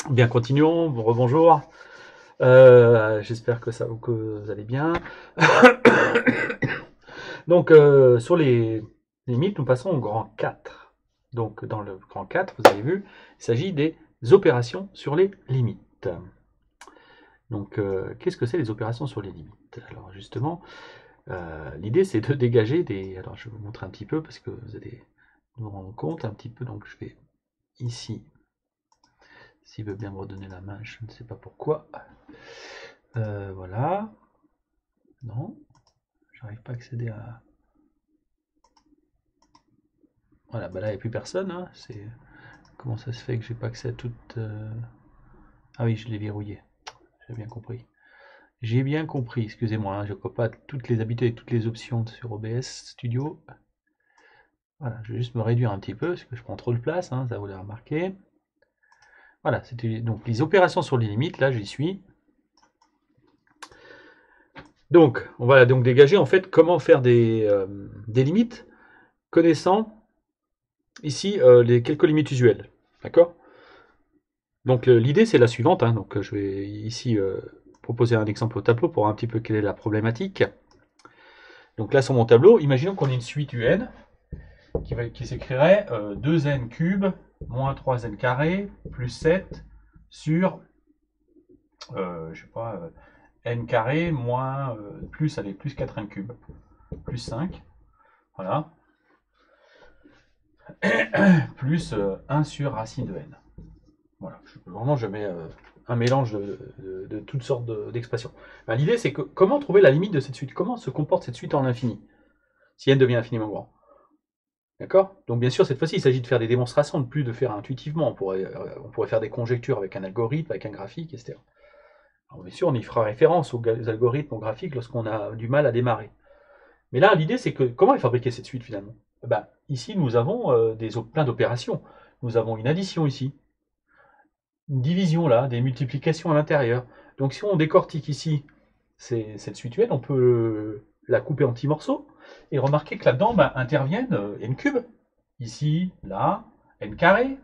Bien, continuons. Bon, rebonjour. J'espère que vous allez bien. Donc, sur les limites, nous passons au grand 4. Donc, dans le grand 4, vous avez vu, il s'agit des opérations sur les limites. Donc, qu'est-ce que c'est les opérations sur les limites? Alors, justement, l'idée, c'est de dégager des... Alors, je vais vous montrer un petit peu parce que vous allez vous rendre compte un petit peu. Donc, je vais ici, s'il veut bien me redonner la main, je ne sais pas pourquoi. Voilà. Non, j'arrive pas à accéder à... Voilà, bah là, il n'y a plus personne. Hein. C'est... Comment ça se fait que j'ai pas accès à toute... Ah oui, je l'ai verrouillé. J'ai bien compris. J'ai bien compris, excusez-moi, hein, je ne vois pas toutes les habitudes et toutes les options sur OBS Studio. Voilà, je vais juste me réduire un petit peu, parce que je prends trop de place, hein, ça vous l'avez remarqué. Voilà, c'était donc les opérations sur les limites, là j'y suis. Donc, on va donc dégager en fait comment faire des limites, connaissant ici les quelques limites usuelles. D'accord? Donc l'idée c'est la suivante, hein. Donc je vais ici proposer un exemple au tableau pour voir un petit peu quelle est la problématique. Donc là sur mon tableau, imaginons qu'on ait une suite UN qui s'écrirait 2n cube moins 3n carré plus 7 sur je sais pas n carré moins plus 4n cube plus 5, voilà, plus 1 sur racine de n. Voilà, vraiment je mets un mélange de toutes sortes d'expressions. Ben, l'idée c'est que comment trouver la limite de cette suite, comment se comporte cette suite en l'infini, si n devient infiniment grand. D'accord? Donc bien sûr, cette fois-ci, il s'agit de faire des démonstrations, de plus de faire intuitivement. On pourrait faire des conjectures avec un algorithme, avec un graphique, etc. Alors bien sûr, on y fera référence aux algorithmes, aux graphiques, lorsqu'on a du mal à démarrer. Mais là, l'idée, c'est que comment est fabriquée cette suite finalement? Ben, ici, nous avons plein d'opérations. Nous avons une addition ici, une division là, des multiplications à l'intérieur. Donc si on décortique ici cette suite UN, on peut la couper en petits morceaux et remarquer que là-dedans ben, interviennent n cube, ici, là, n carré,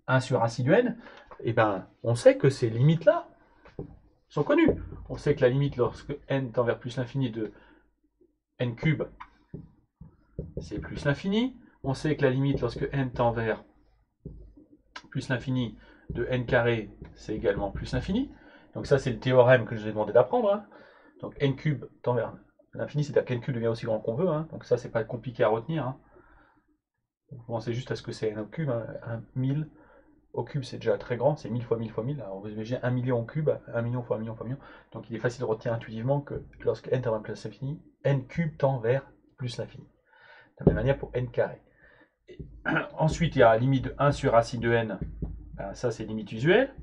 1 sur racine de n. Et ben on sait que ces limites-là sont connues. On sait que la limite lorsque n tend vers plus l'infini de n cube, c'est plus l'infini. On sait que la limite lorsque n tend vers plus l'infini de n carré, c'est également plus l'infini. Donc ça, c'est le théorème que je vous ai demandé d'apprendre. Hein. Donc n cube tend vers l'infini, c'est-à-dire qu'n cube devient aussi grand qu'on veut. Hein. Donc ça, c'est pas compliqué à retenir. Hein. Vous pensez juste à ce que c'est n au cube. Hein. 1000 au cube, c'est déjà très grand. C'est 1000 fois 1000 fois 1000. Alors vous imaginez 1 million au cube, 1 million fois 1 million fois 1 million. Donc il est facile de retenir intuitivement que lorsque n tend vers plus l'infini, n cube tend vers plus l'infini. De la même manière pour n carré. Et ensuite, il y a la limite de 1 sur racine de n. Ben, ça, c'est limite usuelle.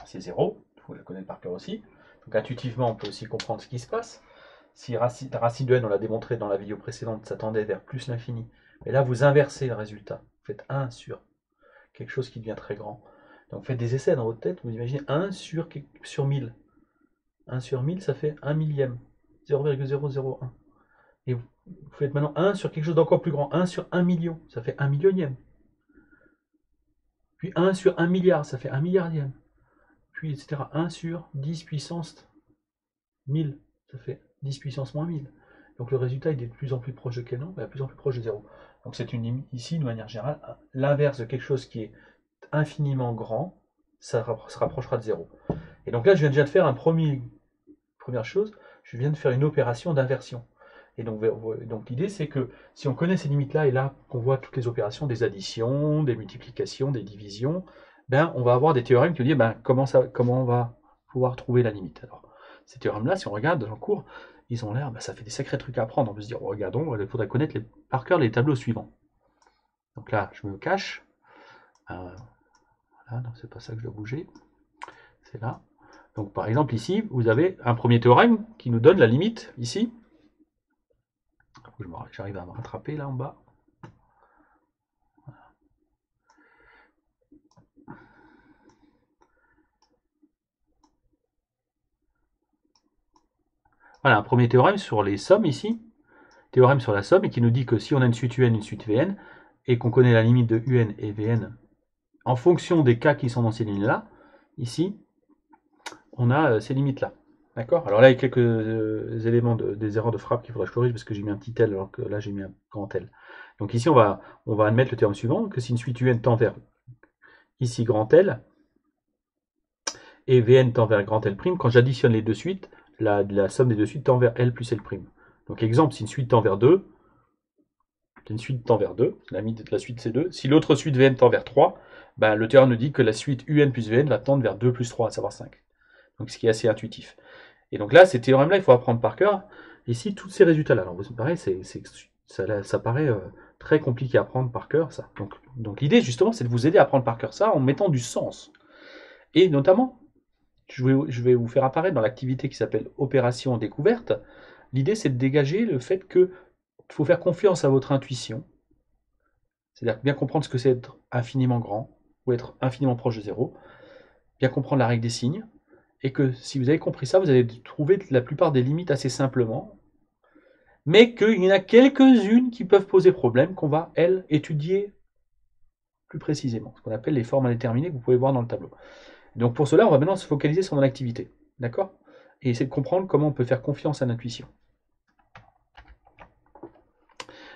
C'est 0. Il faut la connaître par cœur aussi. Donc intuitivement, on peut aussi comprendre ce qui se passe. Si racine de n, on l'a démontré dans la vidéo précédente, ça tendait vers plus l'infini. Mais là, vous inversez le résultat. Vous faites 1 sur quelque chose qui devient très grand. Donc faites des essais dans votre tête, vous imaginez 1 sur 1000. 1 sur 1000, ça fait 1 millième. 0,001. Et vous faites maintenant 1 sur quelque chose d'encore plus grand. 1 sur 1 million, ça fait 1 millionième. Puis 1 sur 1 milliard, ça fait 1 milliardième. Puis etc. 1 sur 10 puissance 1000, ça fait 10 puissance moins 1000. Donc le résultat il est de plus en plus proche de quel nombre? De plus en plus proche de 0. Donc c'est une limite ici, de manière générale, l'inverse de quelque chose qui est infiniment grand, ça se rapprochera de 0. Et donc là, je viens déjà de faire première chose, je viens de faire une opération d'inversion. Et donc l'idée, c'est que si on connaît ces limites-là, et là qu'on voit toutes les opérations, des additions, des multiplications, des divisions, ben, on va avoir des théorèmes qui nous disent ben, comment on va pouvoir trouver la limite. Alors, ces théorèmes-là, si on regarde dans le cours, ils ont l'air, ben, ça fait des sacrés trucs à apprendre. On peut se dire, oh, regardons, il faudrait connaître par cœur les tableaux suivants. Donc là, je me cache. Voilà, donc c'est pas ça que je dois bouger. C'est là. Donc par exemple ici, vous avez un premier théorème qui nous donne la limite ici. J'arrive à me rattraper là en bas. Voilà, un premier théorème sur les sommes ici. Théorème sur la somme et qui nous dit que si on a une suite UN, une suite VN, et qu'on connaît la limite de UN et VN en fonction des cas qui sont dans ces lignes-là, ici, on a ces limites-là. D'accord? Alors là, il y a quelques éléments, des erreurs de frappe qu'il faudra que je corrige parce que j'ai mis un petit L alors que là j'ai mis un grand L. Donc ici, on va admettre le terme suivant, que si une suite UN tend vers ici grand L, et Vn tend vers grand L', quand j'additionne les deux suites, la somme des deux suites tend vers L plus L'. Donc exemple, si une suite tend vers 2, une suite tend vers 2, la suite c'est 2. Si l'autre suite Vn tend vers 3, ben, le théorème nous dit que la suite Un plus Vn va tendre vers 2 plus 3, à savoir 5. Donc ce qui est assez intuitif. Et donc là, ces théorèmes-là, il faut apprendre par cœur. Ici, tous ces résultats-là. Alors, vous pareil, ça paraît très compliqué à apprendre par cœur, ça. Donc l'idée, justement, c'est de vous aider à apprendre par cœur ça en mettant du sens. Et notamment, je vais vous faire apparaître dans l'activité qui s'appelle Opération découverte. L'idée, c'est de dégager le fait qu'il faut faire confiance à votre intuition. C'est-à-dire bien comprendre ce que c'est être infiniment grand ou être infiniment proche de zéro. Bien comprendre la règle des signes. Et que si vous avez compris ça, vous allez trouver la plupart des limites assez simplement. Mais qu'il y en a quelques-unes qui peuvent poser problème, qu'on va, elles, étudier plus précisément. Ce qu'on appelle les formes indéterminées que vous pouvez voir dans le tableau. Donc pour cela, on va maintenant se focaliser sur mon activité. D'accord? Et essayer de comprendre comment on peut faire confiance à l'intuition.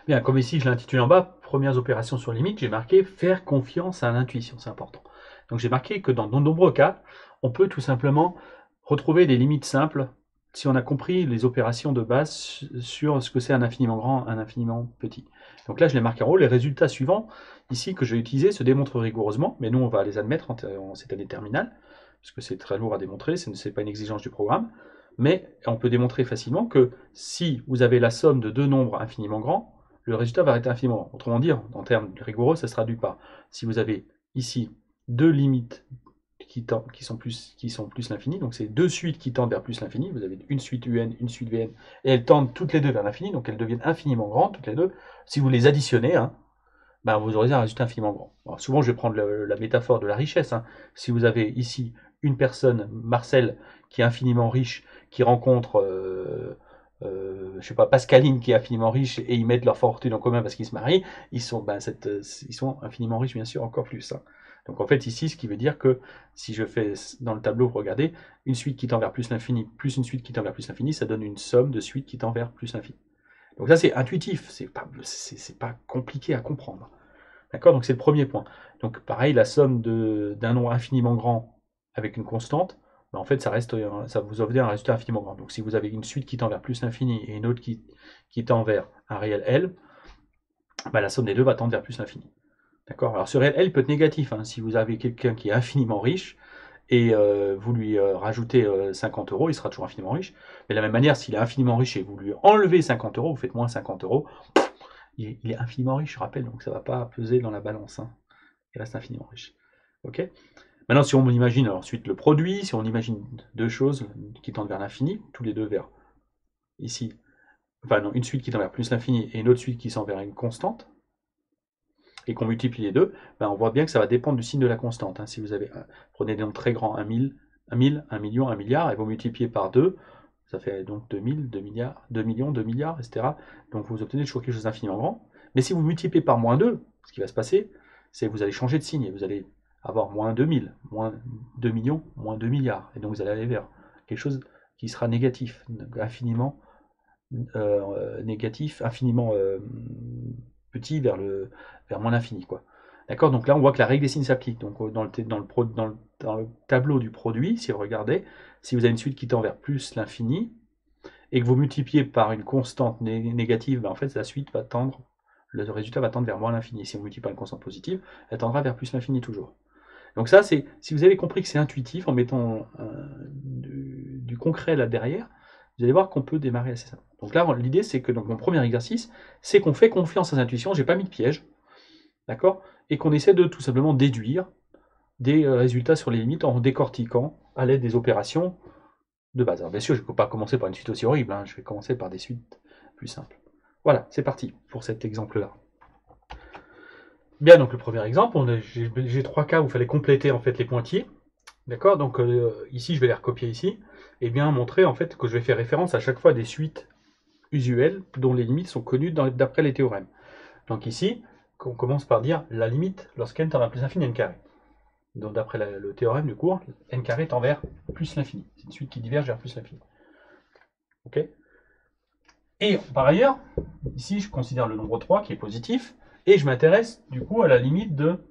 Bien, comme ici je l'ai intitulé en bas, premières opérations sur limite, j'ai marqué faire confiance à l'intuition, c'est important. Donc j'ai marqué que dans de nombreux cas, on peut tout simplement retrouver des limites simples si on a compris les opérations de base sur ce que c'est un infiniment grand, un infiniment petit. Donc là je l'ai marqué en haut, les résultats suivants, ici que je vais utiliser, se démontrent rigoureusement, mais nous on va les admettre en cette année terminale, parce que c'est très lourd à démontrer, ce n'est pas une exigence du programme, mais on peut démontrer facilement que si vous avez la somme de deux nombres infiniment grands, le résultat va être infiniment grand. Autrement dit, en termes rigoureux, ça se traduit par si vous avez ici deux limites qui sont plus l'infini, donc c'est deux suites qui tendent vers plus l'infini, vous avez une suite UN, une suite Vn, et elles tendent toutes les deux vers l'infini, donc elles deviennent infiniment grandes, toutes les deux. Si vous les additionnez, ben vous aurez un résultat infiniment grand. Alors souvent, je vais prendre la métaphore de la richesse. Si vous avez ici une personne, Marcel, qui est infiniment riche, qui rencontre je sais pas, Pascaline qui est infiniment riche et ils mettent leur fortune en commun parce qu'ils se marient, ils sont infiniment riches, bien sûr, encore plus. Donc en fait, ici, ce qui veut dire que si je fais dans le tableau, regardez, une suite qui tend vers plus l'infini, plus une suite qui tend vers plus l'infini, ça donne une somme de suites qui tend vers plus l'infini. Donc ça, c'est intuitif, c'est pas compliqué à comprendre. D'accord? Donc c'est le premier point. Donc pareil, la somme d'un nombre infiniment grand avec une constante, ben, en fait, ça vous obtient un résultat infiniment grand. Donc si vous avez une suite qui tend vers plus l'infini et une autre qui tend vers un réel L, ben, la somme des deux va tendre vers plus l'infini. D'accord? Alors ce réel L peut être négatif. Si vous avez quelqu'un qui est infiniment riche et vous lui rajoutez 50 euros, il sera toujours infiniment riche. Mais de la même manière, s'il est infiniment riche et vous lui enlevez 50 euros, vous faites moins 50 euros, il est infiniment riche, je rappelle, donc ça ne va pas peser dans la balance. Il reste infiniment riche. Ok? Maintenant, si on imagine ensuite le produit, si on imagine deux choses qui tendent vers l'infini, tous les deux vers ici, enfin non, une suite qui tend vers plus l'infini et une autre suite qui tend vers une constante, et qu'on multiplie les deux, ben on voit bien que ça va dépendre du signe de la constante. Si vous avez, prenez des nombres très grands, 1000, 1 million, 1 milliard, et vous multipliez par 2, ça fait donc 2000, 2 milliards, 2 millions, 2 milliards, etc. Donc vous obtenez toujours quelque chose d'infiniment grand. Mais si vous multipliez par moins 2, ce qui va se passer, c'est que vous allez changer de signe et vous allez avoir moins 2000, moins 2 millions, moins 2 milliards. Et donc vous allez aller vers quelque chose qui sera négatif, infiniment négatif, infiniment petit vers moins l'infini, quoi. D'accord? Donc là, on voit que la règle des signes s'applique. Donc dans le tableau du produit, si vous regardez, si vous avez une suite qui tend vers plus l'infini, et que vous multipliez par une constante négative, ben en fait, la suite va tendre, le résultat va tendre vers moins l'infini. Si on multiplie par une constante positive, elle tendra vers plus l'infini toujours. Donc ça, c'est si vous avez compris que c'est intuitif, en mettant du concret là derrière, vous allez voir qu'on peut démarrer assez simplement. Donc là, l'idée, c'est que donc, mon premier exercice, c'est qu'on fait confiance à l'intuition, j'ai pas mis de piège, d'accord? Et qu'on essaie de tout simplement déduire des résultats sur les limites en décortiquant à l'aide des opérations de base. Alors bien sûr, je ne peux pas commencer par une suite aussi horrible, je vais commencer par des suites plus simples. Voilà, c'est parti pour cet exemple-là. Bien, donc le premier exemple, j'ai trois cas où il fallait compléter en fait les pointillés. D'accord? Donc ici, je vais les recopier ici, et bien montrer en fait que je vais faire référence à chaque fois des suites usuelles dont les limites sont connues d'après les théorèmes. Donc ici, on commence par dire la limite lorsqu'n tend vers plus l'infini n carré. Donc d'après le théorème du cours, n carré tend vers plus l'infini. C'est une suite qui diverge vers plus l'infini. Ok. Et par ailleurs, ici je considère le nombre 3 qui est positif, et je m'intéresse du coup à la limite de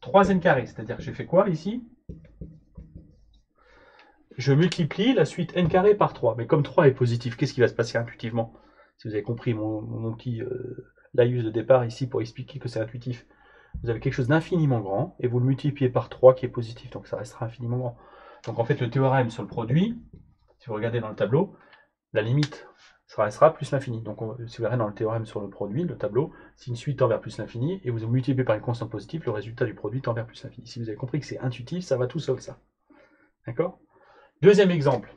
3n carré. C'est-à-dire que j'ai fait quoi ici? Je multiplie la suite n carré par 3. Mais comme 3 est positif, qu'est-ce qui va se passer intuitivement? Si vous avez compris mon petit laïus de départ ici pour expliquer que c'est intuitif. Vous avez quelque chose d'infiniment grand, et vous le multipliez par 3 qui est positif, donc ça restera infiniment grand. Donc en fait, le théorème sur le produit, si vous regardez dans le tableau, la limite, ça restera plus l'infini. Donc si vous regardez dans le théorème sur le produit, le tableau, si une suite tend vers plus l'infini, et vous multipliez par une constante positive, le résultat du produit tend vers plus l'infini. Si vous avez compris que c'est intuitif, ça va tout seul, ça. D'accord? Deuxième exemple,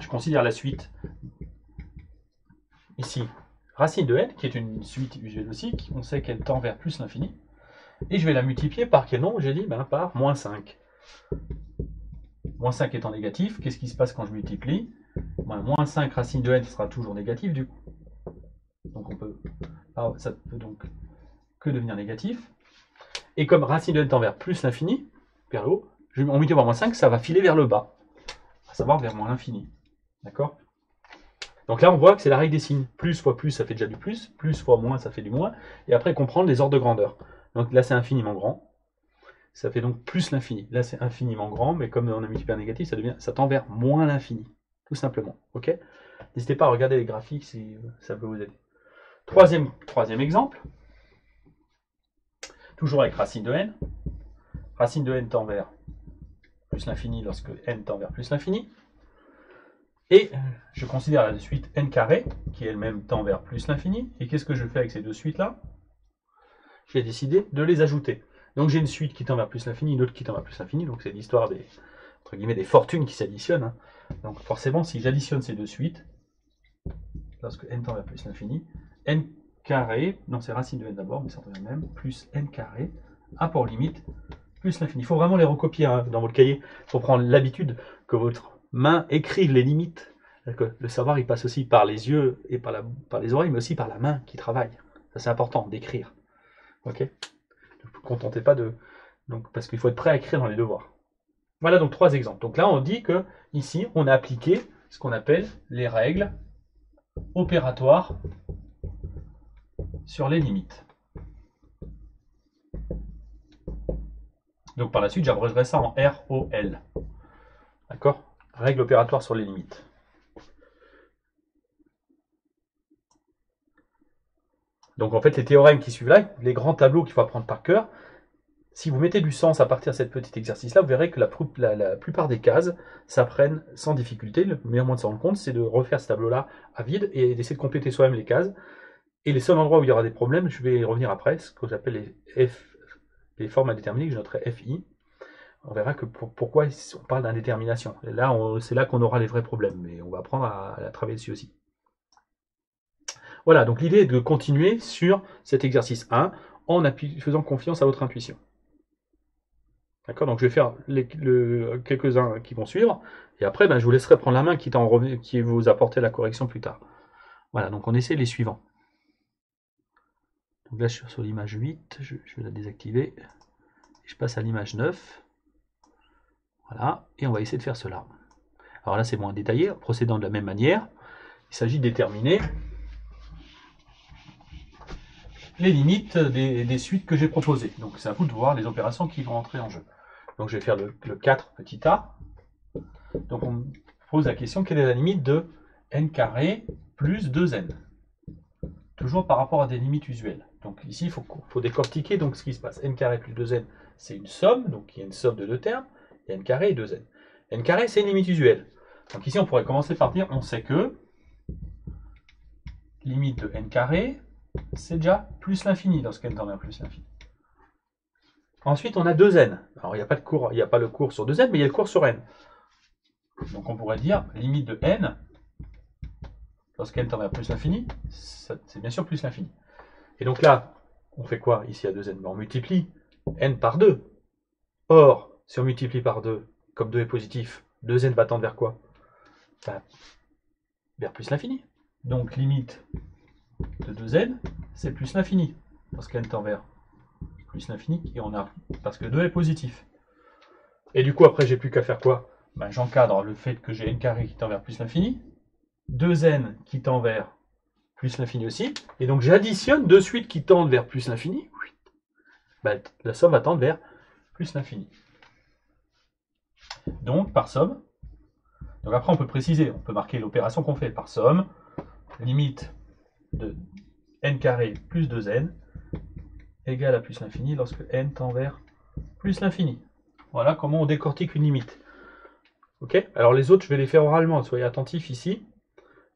je considère la suite, ici, racine de n, qui est une suite usuelle aussi, on sait qu'elle tend vers plus l'infini, et je vais la multiplier par quel nombre? J'ai dit par moins 5. Moins 5 étant négatif, qu'est-ce qui se passe quand je multiplie? Moins 5 racine de n sera toujours négatif du coup. Donc ça peut donc que devenir négatif. Et comme racine de n tend vers plus l'infini, vers le haut, on multiplie par moins 5, ça va filer vers le bas, à savoir vers moins l'infini. D'accord? Donc là, on voit que c'est la règle des signes. Plus fois plus, ça fait déjà du plus fois moins, ça fait du moins. Et après, comprendre les ordres de grandeur. Donc là, c'est infiniment grand. Ça fait donc plus l'infini. Là, c'est infiniment grand, mais comme on a multiplié un négatif, ça tend vers moins l'infini. Tout simplement. Ok? N'hésitez pas à regarder les graphiques si ça peut vous aider. Troisième exemple. Toujours avec racine de n. Racine de n tend vers plus l'infini lorsque n tend vers plus l'infini. Et je considère la suite n carré, qui elle-même tend vers plus l'infini. Et qu'est-ce que je fais avec ces deux suites-là? J'ai décidé de les ajouter. Donc j'ai une suite qui tend vers plus l'infini, une autre qui tend vers plus l'infini. Donc c'est l'histoire des, entre guillemets, des fortunes qui s'additionnent. Hein. Donc forcément, si j'additionne ces deux suites, lorsque n tend vers plus l'infini, n carré, non c'est racine de n d'abord, mais ça revient même, plus n carré, a pour limite plus l'infini. Il faut vraiment les recopier hein, dans votre cahier. Il faut prendre l'habitude que votre main écrive les limites. Que le savoir, il passe aussi par les yeux et par les oreilles, mais aussi par la main qui travaille. Ça, c'est important d'écrire. Ok? Ne vous contentez pas de... Donc, parce qu'il faut être prêt à écrire dans les devoirs. Voilà donc 3 exemples. Donc là, on dit que ici, on a appliqué ce qu'on appelle les règles opératoires sur les limites. Donc par la suite, j'abrégerai ça en ROL. D'accord? Règles opératoires sur les limites. Donc en fait, les théorèmes qui suivent là, les grands tableaux qu'il faut apprendre par cœur, si vous mettez du sens à partir de cet petit exercice-là, vous verrez que la plupart des cases s'apprennent sans difficulté. Le meilleur moyen de s'en rendre compte, c'est de refaire ce tableau-là à vide et d'essayer de compléter soi-même les cases. Et les seuls endroits où il y aura des problèmes, je vais y revenir après, ce que j'appelle les formes indéterminées, que je noterai FI. On verra que pourquoi on parle d'indétermination. Là, c'est là qu'on aura les vrais problèmes, mais on va apprendre à travailler dessus aussi. Voilà, donc l'idée est de continuer sur cet exercice 1 en faisant confiance à votre intuition. D'accord, donc je vais faire quelques-uns qui vont suivre, et après je vous laisserai prendre la main qui vous apporter la correction plus tard. Voilà, donc on essaie les suivants. Donc là je suis sur l'image 8, je vais la désactiver, et je passe à l'image 9. Voilà, et on va essayer de faire cela. Alors là c'est moins détaillé, en procédant de la même manière, il s'agit de déterminer les limites des suites que j'ai proposées. Donc c'est à vous de voir les opérations qui vont entrer en jeu. Donc je vais faire le 4 petit a. Donc on me pose la question, quelle est la limite de n carré plus 2n? Toujours par rapport à des limites usuelles. Donc ici, il faut décortiquer donc, ce qui se passe. N carré plus 2n, c'est une somme, donc il y a une somme de deux termes, et n carré et 2n. N carré, c'est une limite usuelle. Donc ici, on pourrait commencer par dire, on sait que limite de n carré, c'est déjà plus l'infini lorsqu'n tend vers plus l'infini. Ensuite, on a 2n. Alors, il n'y a pas de cours, il n'y a pas le cours sur 2n, mais il y a le cours sur n. Donc, on pourrait dire limite de n, lorsqu'n tend vers plus l'infini, c'est bien sûr plus l'infini. Et donc là, on fait quoi ici à 2n? On multiplie n par 2. Or, si on multiplie par 2, comme 2 est positif, 2n va tendre vers quoi? Vers plus l'infini. Donc, limite de 2n, c'est plus l'infini, lorsqu'n tend vers plus l'infini, et on a, parce que 2 est positif. Et du coup, après, j'ai plus qu'à faire quoi? Ben, j'encadre le fait que j'ai n carré qui tend vers plus l'infini, 2n qui tend vers plus l'infini aussi, et donc j'additionne deux suites qui tendent vers plus l'infini, ben, la somme va tendre vers plus l'infini. Donc, par somme, donc après on peut préciser, on peut marquer l'opération qu'on fait par somme, limite de n carré plus 2n égale à plus l'infini lorsque n tend vers plus l'infini. Voilà comment on décortique une limite. Ok? Alors les autres, je vais les faire oralement, soyez attentifs ici.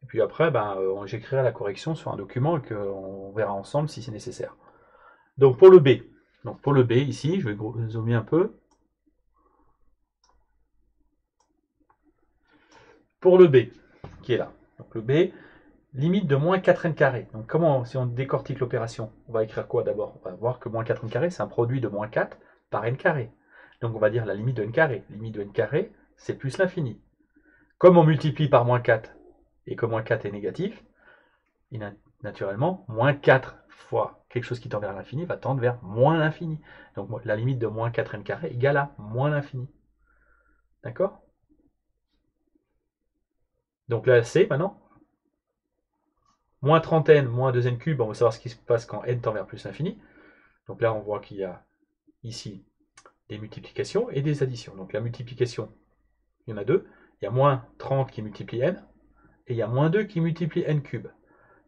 Et puis après, ben, j'écrirai la correction sur un document et qu'on verra ensemble si c'est nécessaire. Donc pour le B. Donc pour le B, ici, je vais zoomer un peu. Pour le B, qui est là. Donc le B, limite de moins 4n carré. Donc comment, si on décortique l'opération, on va écrire quoi d'abord? On va voir que moins 4n carré, c'est un produit de moins 4 par n carré. Donc on va dire la limite de n carré. Limite de n carré, c'est plus l'infini. Comme on multiplie par moins 4 et que moins 4 est négatif, naturellement, moins 4 fois quelque chose qui tend vers l'infini va tendre vers moins l'infini. Donc la limite de moins 4n carré égale à moins l'infini. D'accord? Donc là, c'est maintenant. Moins 30n, moins 2n cube, on va savoir ce qui se passe quand n tend vers plus l'infini. Donc là, on voit qu'il y a ici des multiplications et des additions. Donc la multiplication, il y en a deux. Il y a moins 30 qui multiplie n, et il y a moins 2 qui multiplie n cube.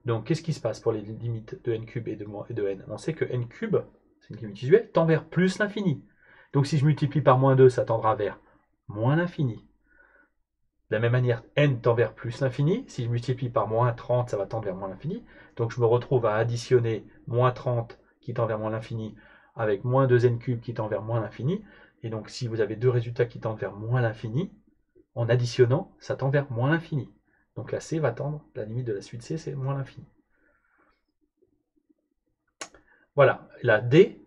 Donc qu'est-ce qui se passe pour les limites de n cube et de n? On sait que n cube, c'est une limite usuelle, tend vers plus l'infini. Donc si je multiplie par moins 2, ça tendra vers moins l'infini. De la même manière, n tend vers plus l'infini. Si je multiplie par moins 30, ça va tendre vers moins l'infini. Donc je me retrouve à additionner moins 30 qui tend vers moins l'infini avec moins 2n cube qui tend vers moins l'infini. Et donc si vous avez deux résultats qui tendent vers moins l'infini, en additionnant, ça tend vers moins l'infini. Donc la C va tendre, la limite de la suite C, c'est moins l'infini. Voilà, la D,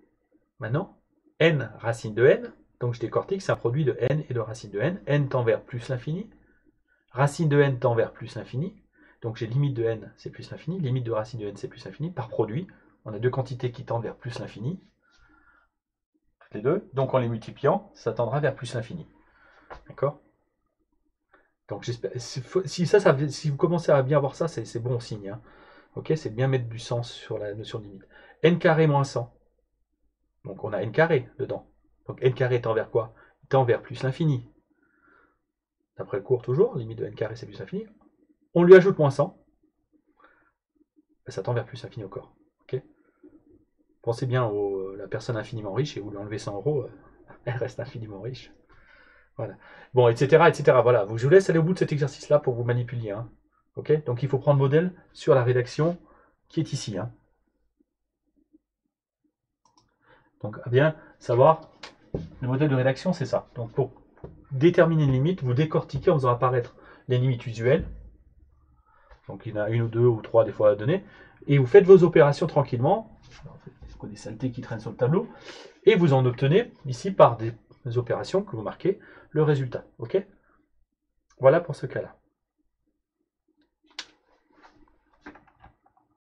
maintenant, n racine de n, donc je décortique, c'est un produit de n et de racine de n tend vers plus l'infini, racine de n tend vers plus l'infini, donc j'ai limite de n, c'est plus l'infini, limite de racine de n, c'est plus l'infini, par produit, on a deux quantités qui tendent vers plus l'infini, toutes les deux, donc en les multipliant, ça tendra vers plus l'infini. D'accord? Donc j'espère, si vous commencez à bien voir ça, c'est bon signe. Hein. Ok, c'est bien mettre du sens sur la notion de limite. N carré moins 100. Donc on a n carré dedans. Donc n carré tend vers quoi? Il tend vers plus l'infini. D'après le cours toujours, limite de n carré c'est plus l'infini. On lui ajoute moins 100. Ben, ça tend vers plus l'infini encore. Ok. Pensez bien à la personne infiniment riche et vous lui enlevez 100 €, elle reste infiniment riche. Voilà. Bon, etc., etc. Voilà. Je vous laisse aller au bout de cet exercice-là pour vous manipuler. Hein. Ok. Donc il faut prendre modèle sur la rédaction qui est ici. Hein. Donc, à bien savoir, le modèle de rédaction, c'est ça. Donc, pour déterminer une limite, vous décortiquez en faisant apparaître les limites usuelles. Donc, il y en a une ou deux ou trois des fois à donner. Et vous faites vos opérations tranquillement. Alors, des saletés qui traînent sur le tableau. Et vous en obtenez ici par des opérations que vous marquez le résultat. Ok? Voilà pour ce cas-là.